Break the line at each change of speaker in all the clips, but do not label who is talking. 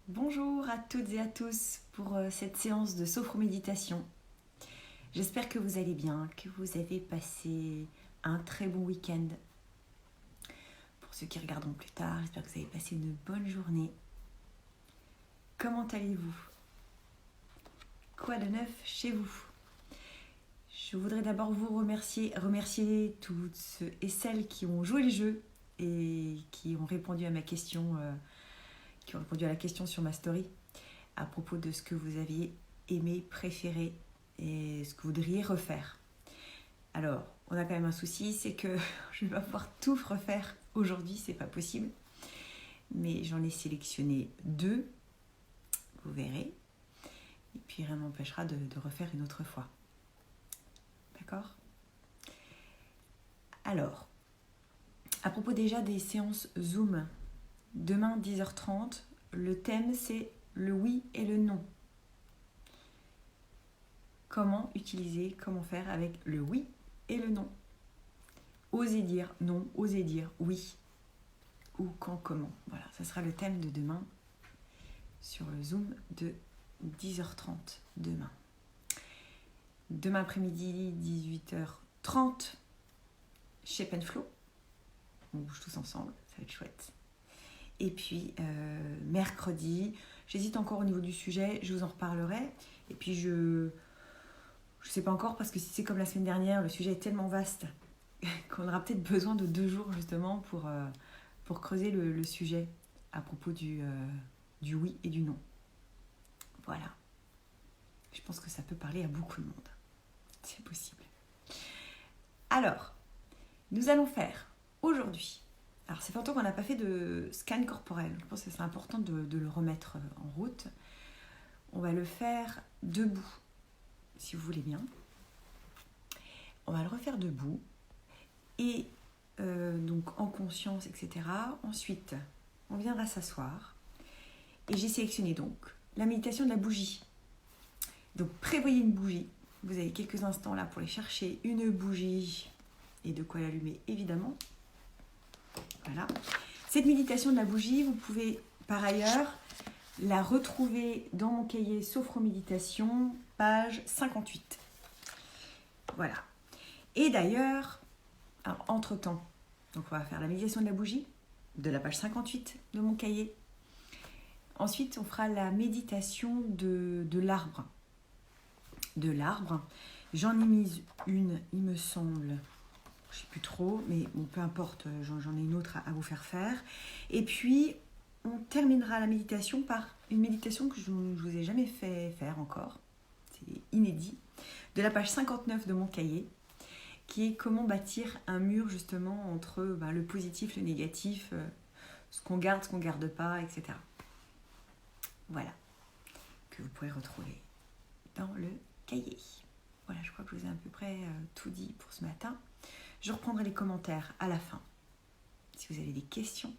Bonjour à toutes et à tous pour cette séance de sophroméditation. J'espère que vous allez bien, que vous avez passé un très bon week-end. Pour ceux qui regarderont plus tard, j'espère que vous avez passé une bonne journée. Comment allez-vous? Quoi de neuf chez vous? Je voudrais d'abord vous remercier toutes ceux et celles qui ont joué le jeu et qui ont répondu à ma question, qui ont répondu à la question sur ma story à propos de ce que vous aviez aimé, préféré et ce que vous voudriez refaire. Alors, on a quand même un souci, c'est que je ne vais pas pouvoir tout refaire aujourd'hui, c'est pas possible. Mais j'en ai sélectionné 2, vous verrez. Et puis rien m'empêchera de refaire une autre fois. D'accord? Alors, à propos déjà des séances Zoom, demain 10h30, le thème c'est le oui et le non. Comment utiliser, comment faire avec le oui et le non. Osez dire non, osez dire oui. Ou quand, comment. Voilà, ça sera le thème de demain sur le Zoom de 10h30 demain. Demain après-midi, 18h30, Shape and Flow. On bouge tous ensemble, ça va être chouette. Et puis, mercredi, j'hésite encore au niveau du sujet, je vous en reparlerai. Et puis, je ne sais pas encore, parce que si c'est comme la semaine dernière, le sujet est tellement vaste qu'on aura peut-être besoin de 2 jours justement pour creuser le sujet à propos du oui et du non. Voilà. Je pense que ça peut parler à beaucoup de monde. C'est possible. Alors, nous allons faire aujourd'hui. Alors, c'est longtemps qu'on n'a pas fait de scan corporel. Je pense que c'est important de le remettre en route. On va le faire debout, si vous voulez bien. On va le refaire debout. Et donc en conscience, etc. Ensuite, on viendra s'asseoir. Et j'ai sélectionné donc la méditation de la bougie. Donc prévoyez une bougie. Vous avez quelques instants là pour aller chercher une bougie et de quoi l'allumer évidemment. Voilà. Cette méditation de la bougie, vous pouvez par ailleurs la retrouver dans mon cahier Sophroméditation, page 58. Voilà. Et d'ailleurs, entre-temps, donc on va faire la méditation de la bougie, de la page 58 de mon cahier. Ensuite, on fera la méditation de l'arbre. De l'arbre. J'en ai mis une, il me semble, je ne sais plus trop, mais bon, peu importe, j'en ai une autre à vous faire. Et puis, on terminera la méditation par une méditation que je ne vous ai jamais fait faire encore. C'est inédit. De la page 59 de mon cahier, qui est comment bâtir un mur justement entre le positif, le négatif, ce qu'on garde pas, etc. Voilà, que vous pourrez retrouver dans le cahier. Voilà, je crois que je vous ai à peu près tout dit pour ce matin. Je reprendrai les commentaires à la fin, si vous avez des questions,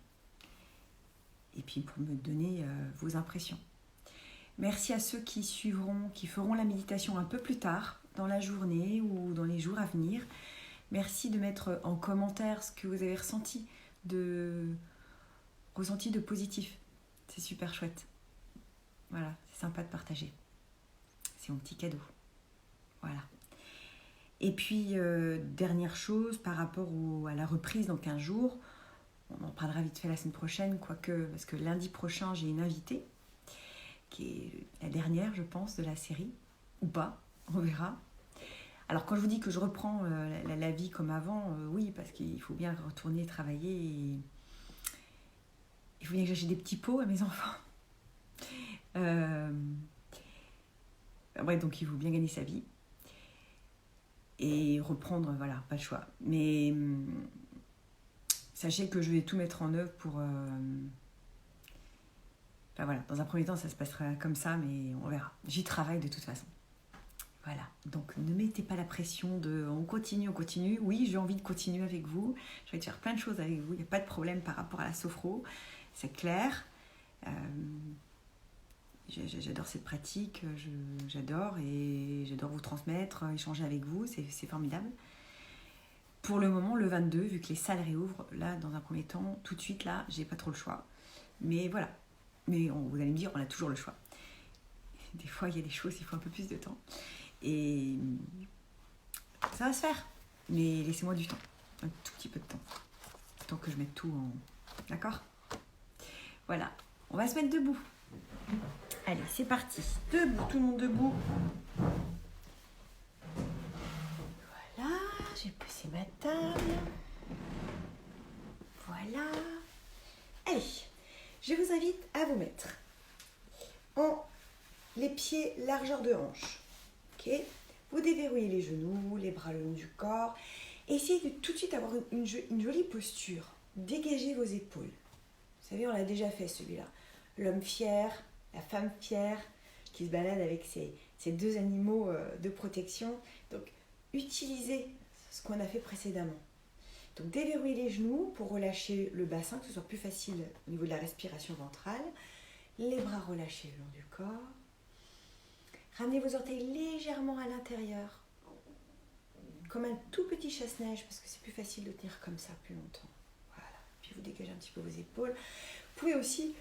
et puis pour me donner vos impressions. Merci à ceux qui feront la méditation un peu plus tard, dans la journée ou dans les jours à venir. Merci de mettre en commentaire ce que vous avez ressenti de positif. C'est super chouette. Voilà, c'est sympa de partager. C'est mon petit cadeau. Voilà. Et puis, dernière chose, par rapport à la reprise dans 15 jours, on en parlera vite fait la semaine prochaine, parce que lundi prochain, j'ai une invitée, qui est la dernière, je pense, de la série, ou pas, on verra. Alors, quand je vous dis que je reprends la vie comme avant, oui, parce qu'il faut bien retourner travailler et il faut bien que j'achète des petits pots à mes enfants. Ouais, donc il faut bien gagner sa vie. Et reprendre, voilà, pas le choix. Mais sachez que je vais tout mettre en œuvre pour... Enfin voilà, dans un premier temps, ça se passera comme ça, mais on verra. J'y travaille de toute façon. Voilà, donc ne mettez pas la pression de on continue. Oui, j'ai envie de continuer avec vous. J'ai envie de faire plein de choses avec vous. Il n'y a pas de problème par rapport à la sophro. C'est clair. J'adore cette pratique. J'adore et j'adore vous transmettre, échanger avec vous. C'est formidable. Pour le moment, le 22, vu que les salles réouvrent, là, dans un premier temps, tout de suite, là, j'ai pas trop le choix. Mais voilà. Mais vous allez me dire, on a toujours le choix. Des fois, il y a des choses, il faut un peu plus de temps. Et ça va se faire. Mais laissez-moi du temps. Un tout petit peu de temps. Tant que je mette tout en... D'accord ? Voilà. On va se mettre debout. Allez, c'est parti. Debout, tout le monde debout. Voilà. Je vais poser ma table. Voilà. Allez. Je vous invite à vous mettre en les pieds largeur de hanche. Ok ? Vous déverrouillez les genoux, les bras le long du corps. Essayez de tout de suite avoir une jolie posture. Dégagez vos épaules. Vous savez, on l'a déjà fait celui-là. L'homme fier, la femme fière, qui se balade avec ses deux animaux de protection. Donc, utilisez ce qu'on a fait précédemment. Donc, déverrouillez les genoux pour relâcher le bassin, que ce soit plus facile au niveau de la respiration ventrale. Les bras relâchés le long du corps. Ramenez vos orteils légèrement à l'intérieur, comme un tout petit chasse-neige, parce que c'est plus facile de tenir comme ça plus longtemps. Voilà. Puis vous dégagez un petit peu vos épaules. Vous pouvez aussi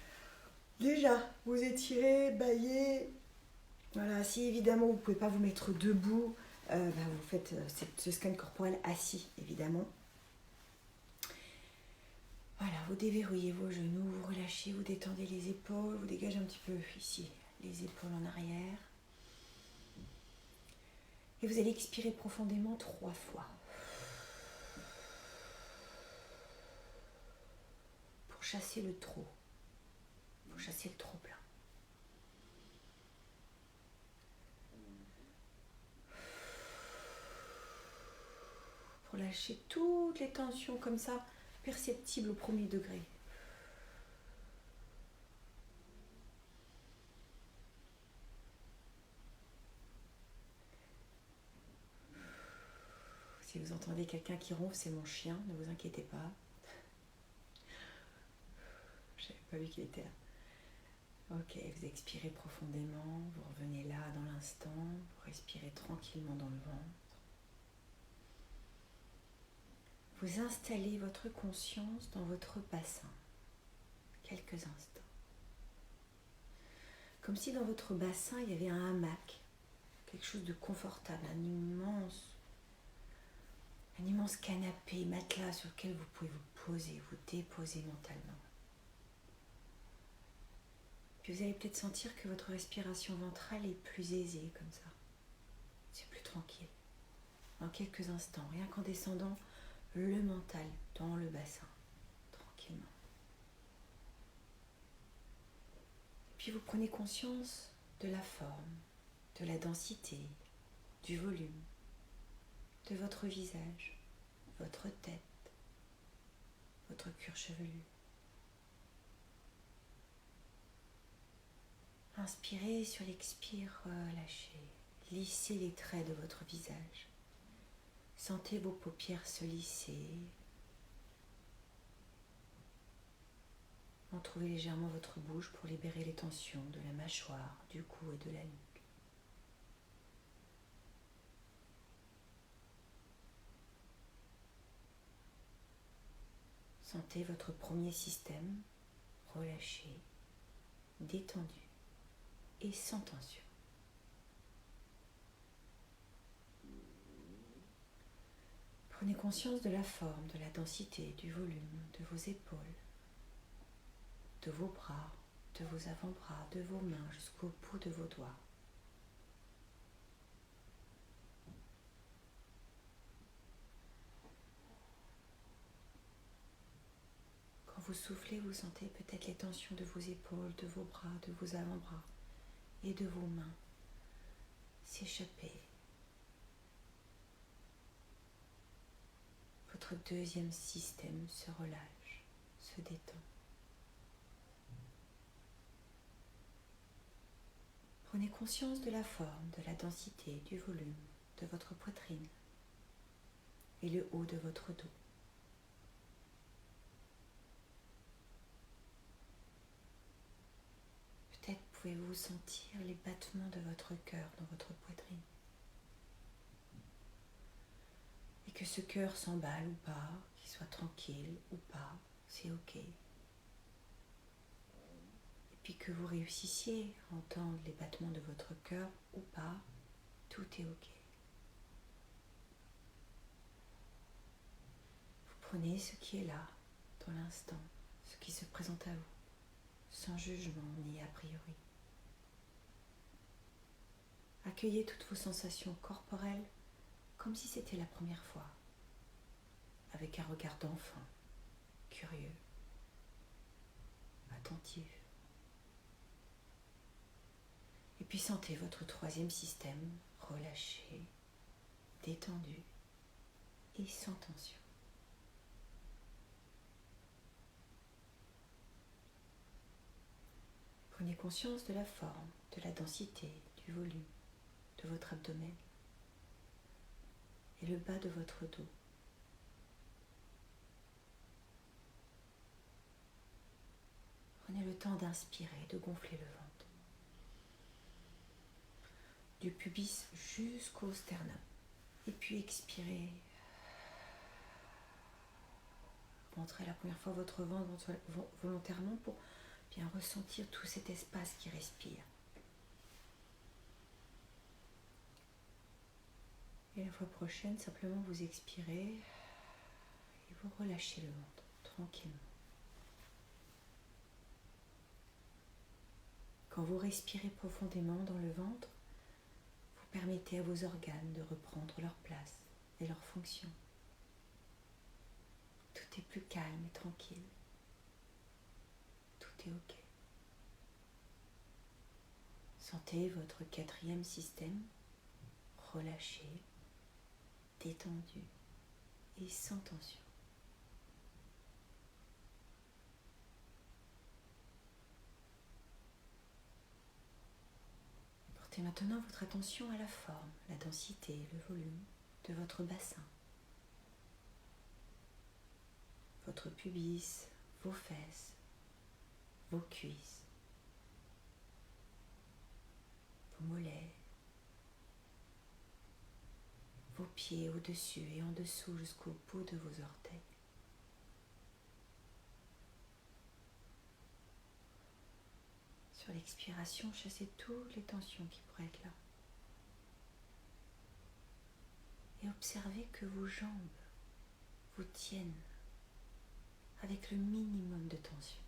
déjà vous étirer, bâiller. Voilà. Si évidemment vous ne pouvez pas vous mettre debout, vous faites ce scan corporel assis, évidemment. Voilà, vous déverrouillez vos genoux, vous relâchez, vous détendez les épaules, vous dégagez un petit peu ici les épaules en arrière. Et vous allez expirer profondément 3 fois. Pour chasser le trop. Pour chasser le trop plein. Pour lâcher toutes les tensions comme ça, perceptibles au premier degré. Si vous entendez quelqu'un qui ronfle, c'est mon chien, ne vous inquiétez pas. Je n'avais pas vu qu'il était là. Ok, vous expirez profondément, vous revenez là dans l'instant, vous respirez tranquillement dans le ventre. Vous installez votre conscience dans votre bassin, quelques instants. Comme si dans votre bassin, il y avait un hamac, quelque chose de confortable, un immense canapé, matelas sur lequel vous pouvez vous poser, vous déposer mentalement. Puis vous allez peut-être sentir que votre respiration ventrale est plus aisée comme ça. C'est plus tranquille. Dans quelques instants, rien qu'en descendant le mental dans le bassin, tranquillement. Puis vous prenez conscience de la forme, de la densité, du volume, de votre visage, votre tête, votre cuir chevelu. Inspirez, sur l'expire, relâchez. Lissez les traits de votre visage. Sentez vos paupières se lisser. Entrouvez légèrement votre bouche pour libérer les tensions de la mâchoire, du cou et de la nuque. Sentez votre premier système relâché, détendu et sans tension. Prenez conscience de la forme, de la densité, du volume, de vos épaules, de vos bras, de vos avant-bras, de vos mains jusqu'au bout de vos doigts. Quand vous soufflez, vous sentez peut-être les tensions de vos épaules, de vos bras, de vos avant-bras et de vos mains s'échapper. Votre deuxième système se relâche, se détend. Prenez conscience de la forme, de la densité, du volume de votre poitrine et le haut de votre dos. Peut-être pouvez-vous sentir les battements de votre cœur dans votre poitrine. Et que ce cœur s'emballe ou pas, qu'il soit tranquille ou pas, c'est ok. Et puis que vous réussissiez à entendre les battements de votre cœur ou pas, tout est ok. Vous prenez ce qui est là, dans l'instant, ce qui se présente à vous, sans jugement ni a priori. Accueillez toutes vos sensations corporelles comme si c'était la première fois, avec un regard d'enfant, curieux, attentif. Et puis sentez votre troisième système relâché, détendu et sans tension. Prenez conscience de la forme, de la densité, du volume de votre abdomen et le bas de votre dos. Prenez le temps d'inspirer, de gonfler le ventre, du pubis jusqu'au sternum. Et puis expirez. Rentrez la première fois votre ventre volontairement pour bien ressentir tout cet espace qui respire. Et la fois prochaine, simplement vous expirez et vous relâchez le ventre tranquillement. Quand vous respirez profondément dans le ventre, vous permettez à vos organes de reprendre leur place et leur fonction. Tout est plus calme et tranquille. Tout est ok. Sentez votre quatrième système relâché, détendu et sans tension. Portez maintenant votre attention à la forme, la densité, le volume de votre bassin. Votre pubis, vos fesses, vos cuisses, vos mollets, vos pieds au-dessus et en dessous jusqu'au bout de vos orteils. Sur l'expiration, chassez toutes les tensions qui pourraient être là. Et observez que vos jambes vous tiennent avec le minimum de tension.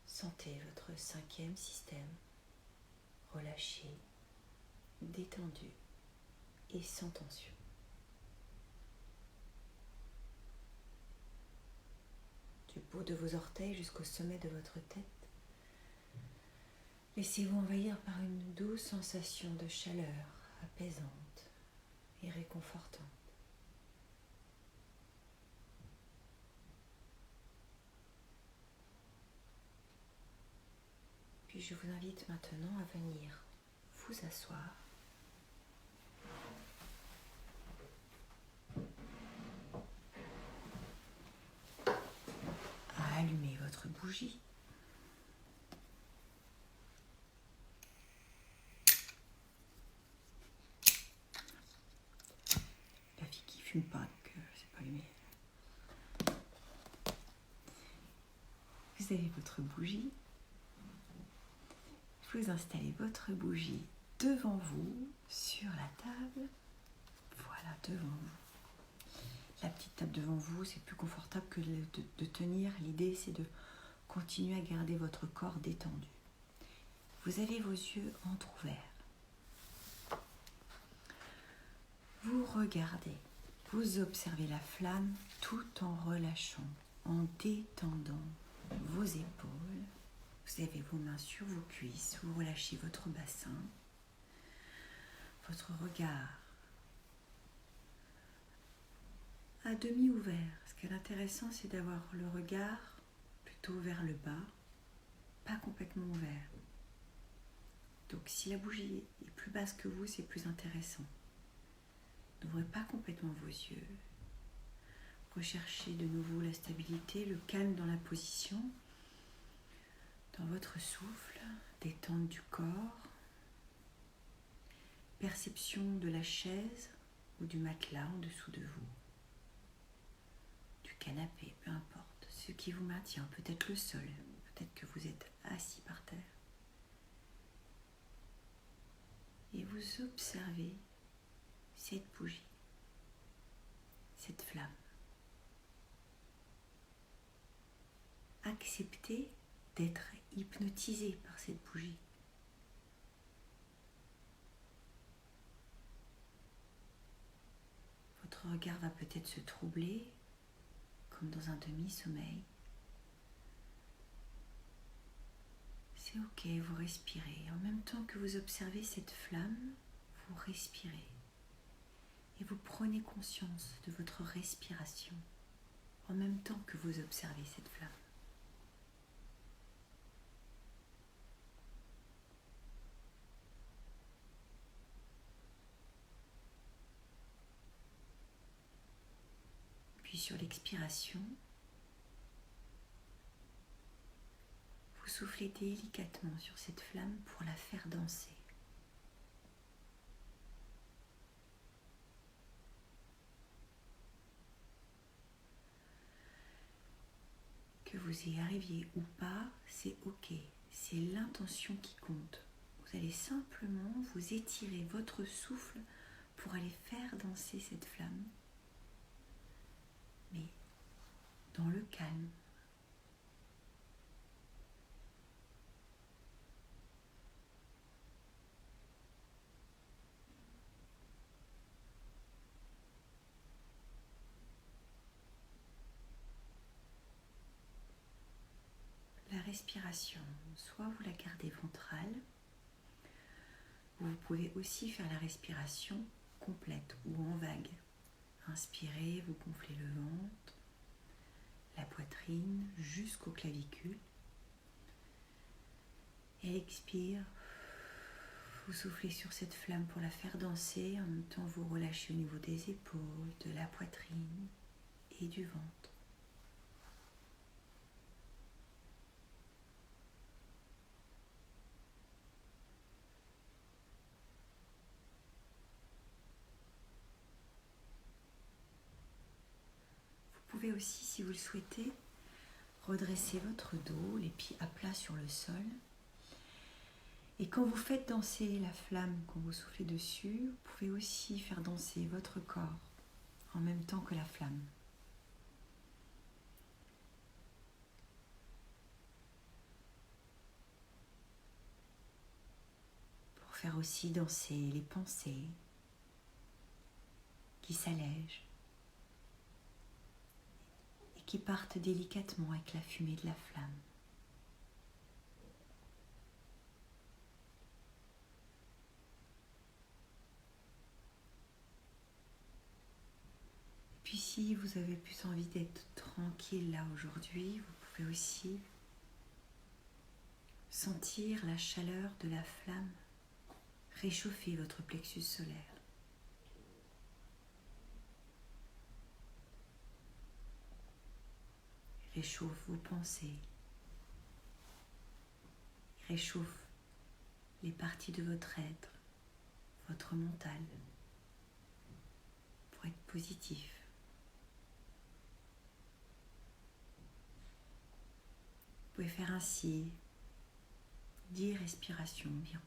Sentez votre cinquième système relâché, détendu et sans tension. Du bout de vos orteils jusqu'au sommet de votre tête, laissez-vous envahir par une douce sensation de chaleur apaisante et réconfortante. Puis je vous invite maintenant à venir vous asseoir. À allumer votre bougie. La fille qui fume pas, donc c'est pas allumé. Vous avez votre bougie. Vous installez votre bougie devant vous, sur la table. Voilà, devant vous. La petite table devant vous, c'est plus confortable que de tenir. L'idée, c'est de continuer à garder votre corps détendu. Vous avez vos yeux entr'ouverts. Vous regardez, vous observez la flamme tout en relâchant, en détendant vos épaules. Vous avez vos mains sur vos cuisses, vous relâchez votre bassin, votre regard à demi ouvert. Ce qui est intéressant, c'est d'avoir le regard plutôt vers le bas, pas complètement ouvert. Donc si la bougie est plus basse que vous, c'est plus intéressant. N'ouvrez pas complètement vos yeux. Recherchez de nouveau la stabilité, le calme dans la position, dans votre souffle, détente du corps, perception de la chaise ou du matelas en dessous de vous, du canapé, peu importe. ce qui vous maintient, peut-être le sol, peut-être que vous êtes assis par terre. Et vous observez cette bougie, cette flamme. Acceptez d'être hypnotisé par cette bougie. Votre regard va peut-être se troubler, comme dans un demi-sommeil. C'est ok, vous respirez. En même temps que vous observez cette flamme, vous respirez. Et vous prenez conscience de votre respiration en même temps que vous observez cette flamme. Puis sur l'expiration, vous soufflez délicatement sur cette flamme pour la faire danser. Que vous y arriviez ou pas, c'est ok. C'est l'intention qui compte. Vous allez simplement vous étirer votre souffle pour aller faire danser cette flamme. Mais dans le calme. La respiration, soit vous la gardez ventrale, ou vous pouvez aussi faire la respiration complète ou en vague. Inspirez, vous gonflez le ventre, la poitrine jusqu'aux clavicules. Et expire, vous soufflez sur cette flamme pour la faire danser. En même temps, vous relâchez au niveau des épaules, de la poitrine et du ventre. Vous pouvez aussi, si vous le souhaitez, redresser votre dos, les pieds à plat sur le sol. Et quand vous faites danser la flamme, quand vous soufflez dessus, vous pouvez aussi faire danser votre corps en même temps que la flamme. Pour faire aussi danser les pensées qui s'allègent et qui partent délicatement avec la fumée de la flamme. Puis si vous avez plus envie d'être tranquille là aujourd'hui, vous pouvez aussi sentir la chaleur de la flamme réchauffer votre plexus solaire. Réchauffe vos pensées, réchauffe les parties de votre être, votre mental, pour être positif. Vous pouvez faire ainsi 10 respirations environ.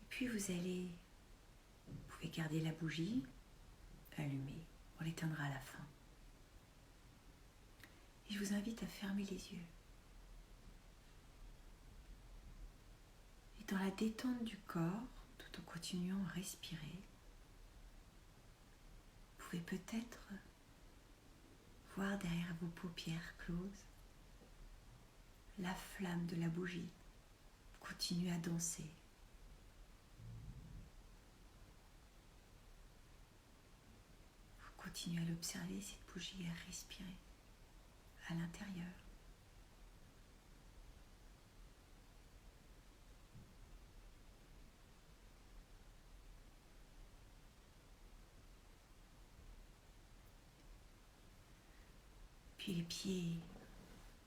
Et puis vous pouvez garder la bougie allumée, on l'éteindra à la fin. Et je vous invite à fermer les yeux. Et dans la détente du corps, tout en continuant à respirer, vous pouvez peut-être voir derrière vos paupières closes la flamme de la bougie continue à danser. Vous continuez à l'observer, cette bougie, à respirer à l'intérieur. Puis les pieds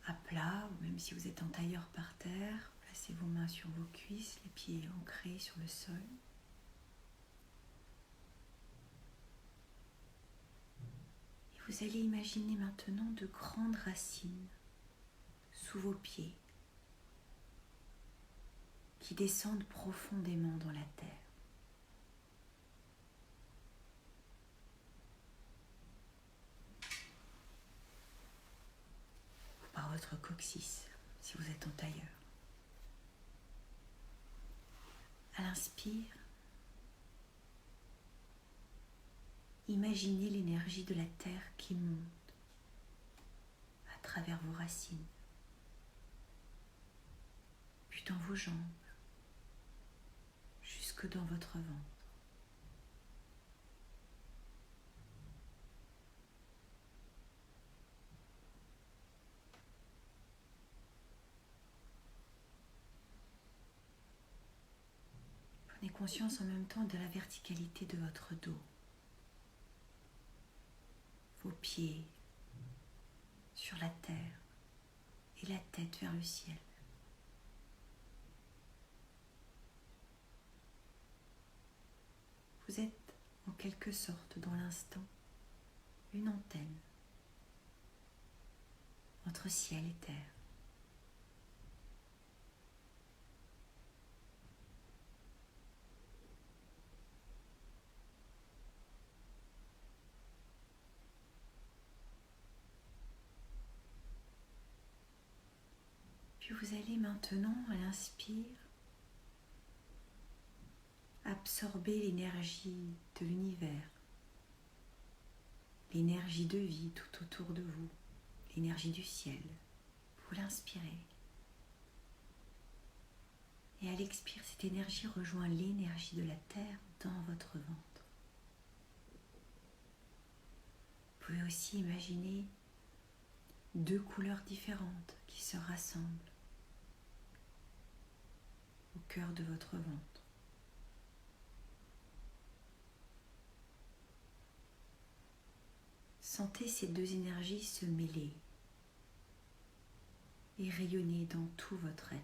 à plat, ou même si vous êtes en tailleur par terre, placez vos mains sur vos cuisses, les pieds ancrés sur le sol. vous allez imaginer maintenant de grandes racines sous vos pieds qui descendent profondément dans la terre. Ou par votre coccyx, si vous êtes en tailleur. À l'inspire, imaginez l'énergie de la terre qui monte à travers vos racines, puis dans vos jambes, jusque dans votre ventre. Prenez conscience en même temps de la verticalité de votre dos, vos pieds sur la terre et la tête vers le ciel. Vous êtes en quelque sorte dans l'instant une antenne entre ciel et terre. Puis vous allez maintenant, à l'inspire, absorber l'énergie de l'univers, l'énergie de vie tout autour de vous, l'énergie du ciel. Vous l'inspirez. Et à l'expire, cette énergie rejoint l'énergie de la terre dans votre ventre. Vous pouvez aussi imaginer deux couleurs différentes qui se rassemblent au cœur de votre ventre. Sentez ces deux énergies se mêler et rayonner dans tout votre être.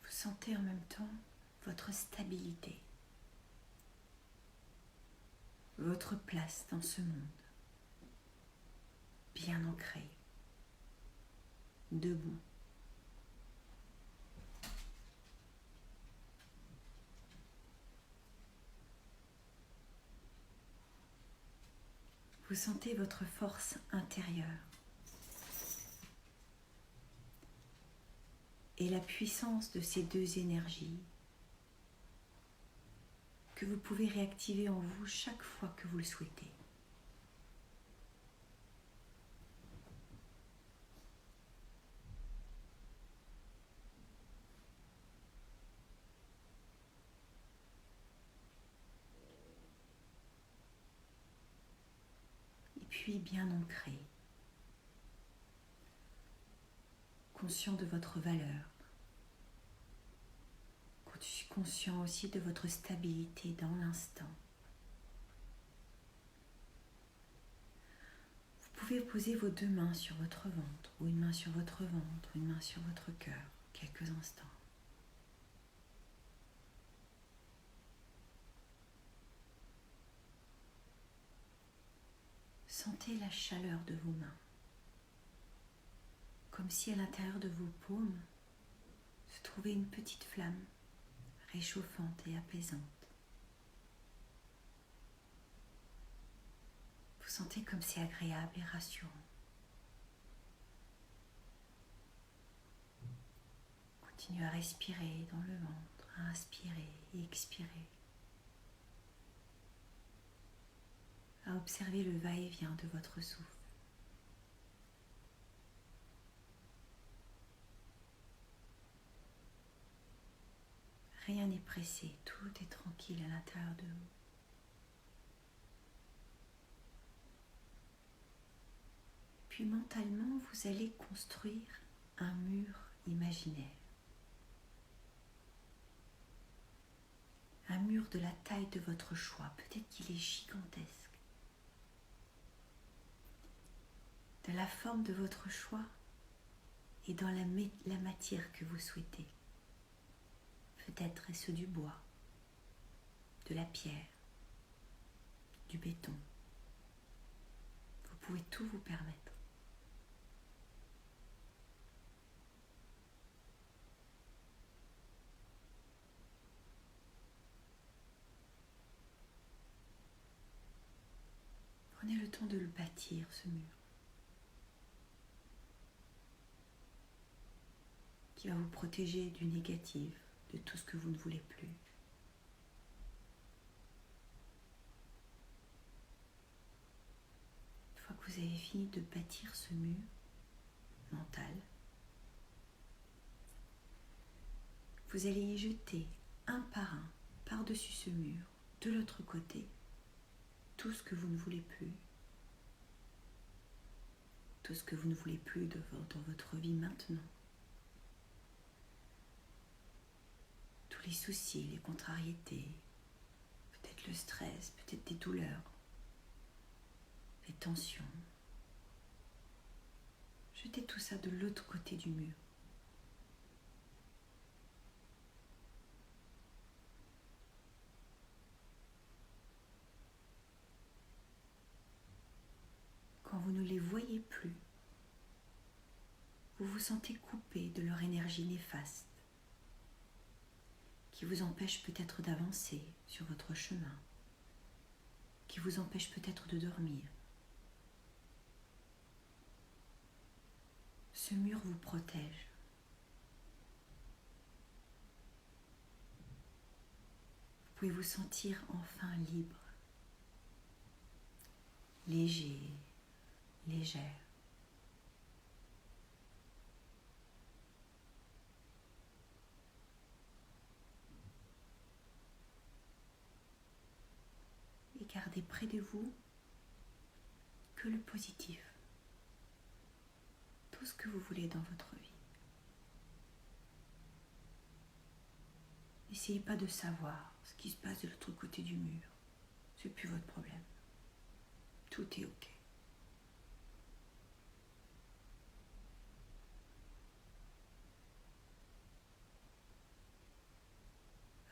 Vous sentez en même temps votre stabilité, votre place dans ce monde, bien ancrée, debout. Vous sentez votre force intérieure et la puissance de ces deux énergies que vous pouvez réactiver en vous chaque fois que vous le souhaitez. Et puis bien ancré, conscient de votre valeur, conscient aussi de votre stabilité dans l'instant. Vous pouvez poser vos deux mains sur votre ventre, ou une main sur votre ventre, ou une main sur votre cœur, quelques instants. Sentez la chaleur de vos mains, comme si à l'intérieur de vos paumes se trouvait une petite flamme réchauffante et apaisante. Vous sentez comme c'est agréable et rassurant. Continuez à respirer dans le ventre, à inspirer et expirer. À observer le va-et-vient de votre souffle. Rien n'est pressé, tout est tranquille à l'intérieur de vous. Puis mentalement, vous allez construire un mur imaginaire. un mur de la taille de votre choix. Peut-être qu'il est gigantesque. De la forme de votre choix et dans la matière que vous souhaitez. Peut-être est-ce du bois, de la pierre, du béton. Vous pouvez tout vous permettre. Prenez le temps de le bâtir, ce mur, qui va vous protéger du négatif, de tout ce que vous ne voulez plus. Une fois que vous avez fini de bâtir ce mur mental, vous allez y jeter un par-dessus ce mur, de l'autre côté, tout ce que vous ne voulez plus. Tout ce que vous ne voulez plus dans votre vie maintenant. Tous les soucis, les contrariétés, peut-être le stress, peut-être des douleurs, les tensions. Jetez tout ça de l'autre côté du mur. Quand vous ne les voyez plus, vous vous sentez coupé de leur énergie néfaste qui vous empêche peut-être d'avancer sur votre chemin, qui vous empêche peut-être de dormir. Ce mur vous protège. Vous pouvez vous sentir enfin libre, léger, légère. Et gardez près de vous que le positif. Tout ce que vous voulez dans votre vie. N'essayez pas de savoir ce qui se passe de l'autre côté du mur. C'est plus votre problème. Tout est ok.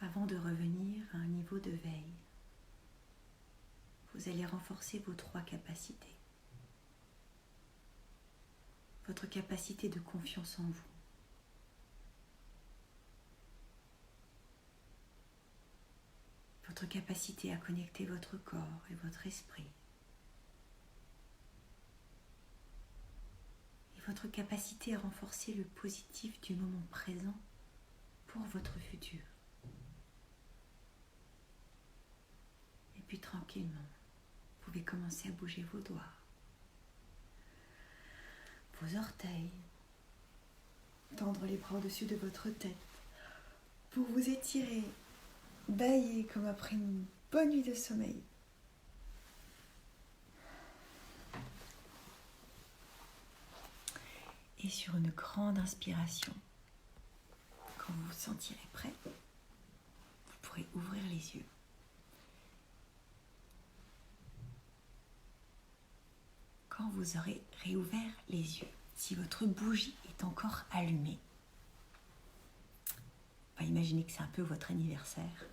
Avant de revenir à un niveau de veille, vous allez renforcer vos 3 capacités. Votre capacité de confiance en vous. Votre capacité à connecter votre corps et votre esprit. Et votre capacité à renforcer le positif du moment présent pour votre futur. Et puis tranquillement, vous pouvez commencer à bouger vos doigts, vos orteils, tendre les bras au-dessus de votre tête pour vous étirer, bâiller comme après une bonne nuit de sommeil. Et sur une grande inspiration, quand vous vous sentirez prêt, vous pourrez ouvrir les yeux. Quand vous aurez réouvert les yeux, si votre bougie est encore allumée, imaginez que c'est un peu votre anniversaire.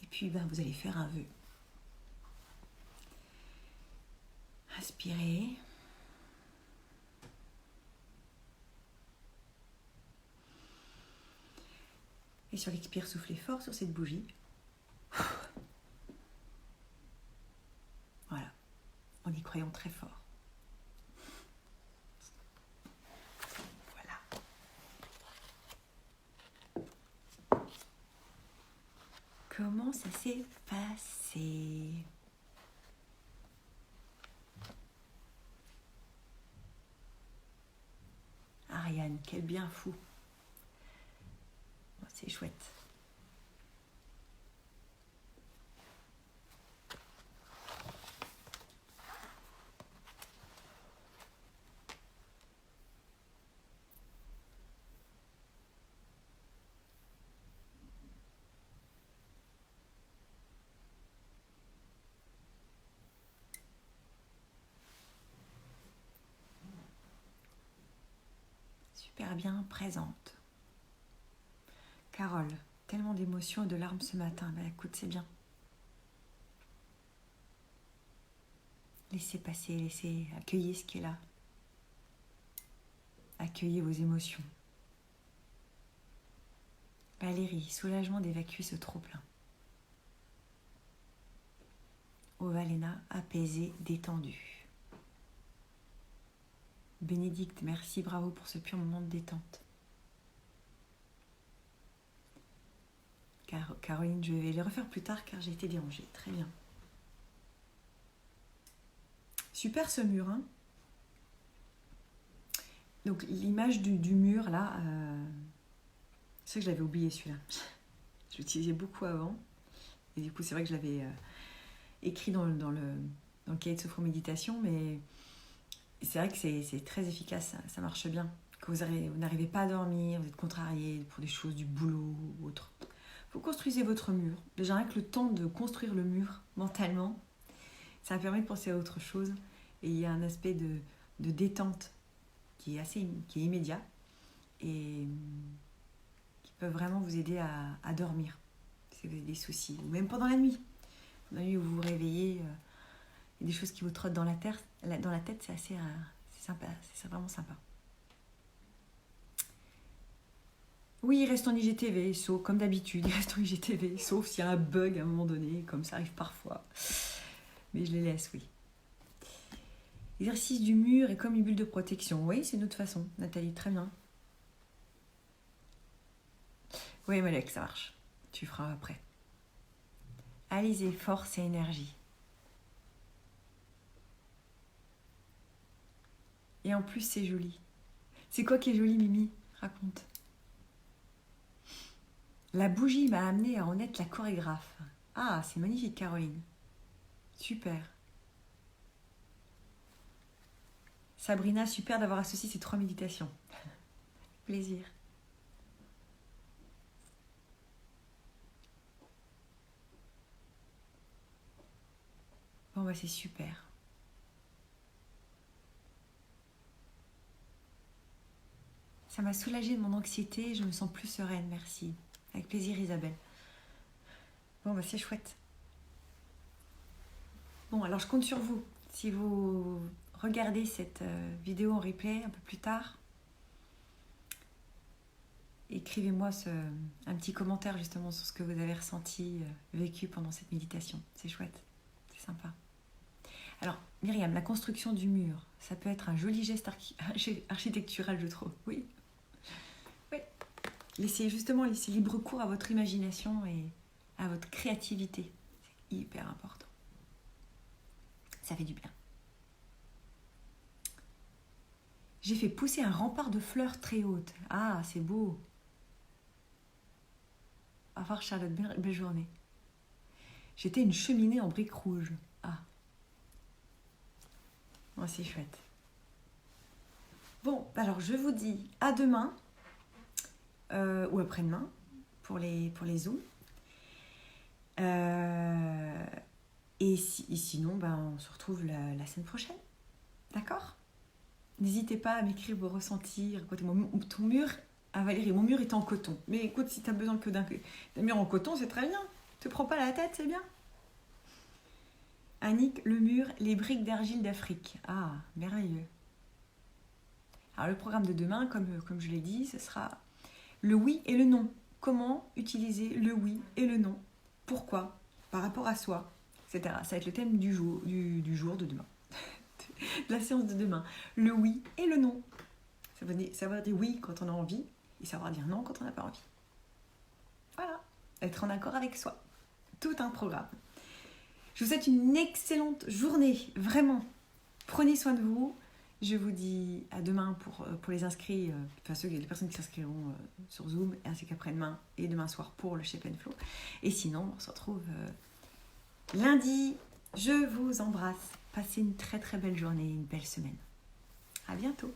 Et puis vous allez faire un vœu. Inspirez. Et sur l'expire, soufflez fort sur cette bougie. Voilà, en y croyant très fort. Voilà. Comment ça s'est passé ? Ariane, quel bien fou. Bon, c'est chouette. super bien présente. Carole, tellement d'émotions et de larmes ce matin. Ben écoute, c'est bien. Laissez passer, laissez accueillir ce qui est là. Accueillez vos émotions. Valérie, soulagement d'évacuer ce trop-plein. Ovalena, apaisée, détendue. Bénédicte, merci, bravo pour ce pur moment de détente. Caroline, je vais les refaire plus tard car j'ai été dérangée. Très bien. Super ce mur, hein. Donc l'image du mur là, c'est vrai que je l'avais oublié celui-là. Je l'utilisais beaucoup avant. Et du coup c'est vrai que je l'avais écrit dans le cahier de sophro-méditation, mais c'est vrai que c'est très efficace, ça marche bien. Quand vous n'arrivez pas à dormir, vous êtes contrarié pour des choses du boulot ou autre. Vous construisez votre mur. Déjà rien que le temps de construire le mur mentalement, ça permet de penser à autre chose. Et il y a un aspect de détente qui est immédiat et qui peut vraiment vous aider à dormir si vous avez des soucis, ou même pendant la nuit. Pendant la nuit où vous vous réveillez, il y a des choses qui vous trottent dans la tête, c'est assez c'est sympa, c'est vraiment sympa. Oui, il reste en IGTV, sauf comme d'habitude, il reste en IGTV, sauf s'il y a un bug à un moment donné, comme ça arrive parfois. Mais je les laisse, oui. Exercice du mur est comme une bulle de protection. Oui, c'est une autre façon, Nathalie, très bien. Oui, Malek, ça marche. Tu feras après. Alizé, force et énergie. Et en plus, c'est joli. C'est quoi qui est joli, Mimi? Raconte. La bougie m'a amené à en être la chorégraphe. Ah, c'est magnifique, Caroline. Super. Sabrina, super d'avoir associé ces 3 méditations. Plaisir. Bon, bah c'est super. Ça m'a soulagée de mon anxiété, je me sens plus sereine, merci. Avec plaisir, Isabelle. Bon, bah c'est chouette. Bon, alors je compte sur vous. Si vous regardez cette vidéo en replay un peu plus tard, écrivez-moi un petit commentaire justement sur ce que vous avez ressenti, vécu pendant cette méditation. C'est chouette, c'est sympa. Alors, Myriam, la construction du mur, ça peut être un joli geste architectural, je trouve. Oui. Oui. Laissez libre cours à votre imagination et à votre créativité. C'est hyper important. Ça fait du bien. J'ai fait pousser un rempart de fleurs très hautes. Ah, c'est beau. Au revoir Charlotte, belle journée. J'étais une cheminée en briques rouges. Ah. Oh, c'est chouette. Bon, alors je vous dis à demain ou après-demain pour les Zooms. Et sinon, on se retrouve la semaine prochaine. D'accord? N'hésitez pas à m'écrire vos ressentis. Racontez-moi ton mur. Ah Valérie, mon mur est en coton. Mais écoute, si tu as besoin que d'un mur en coton, c'est très bien. Te prends pas la tête, c'est bien. Annick, le mur, les briques d'argile d'Afrique. Ah, merveilleux. Alors le programme de demain, comme je l'ai dit, ce sera le oui et le non. Comment utiliser le oui et le non? Pourquoi? Par rapport à soi, etc. Ça va être le thème du jour de demain. De la séance de demain. Le oui et le non. Savoir dire oui quand on a envie et savoir dire non quand on n'a pas envie. Voilà. Être en accord avec soi. Tout un programme. Je vous souhaite une excellente journée. Vraiment. Prenez soin de vous. Je vous dis à demain pour les inscrits, les personnes qui s'inscriront sur Zoom, ainsi qu'après-demain et demain soir pour le Shape & Flow. Et sinon, on se retrouve lundi. Je vous embrasse. Passez une très très belle journée, une belle semaine. À bientôt.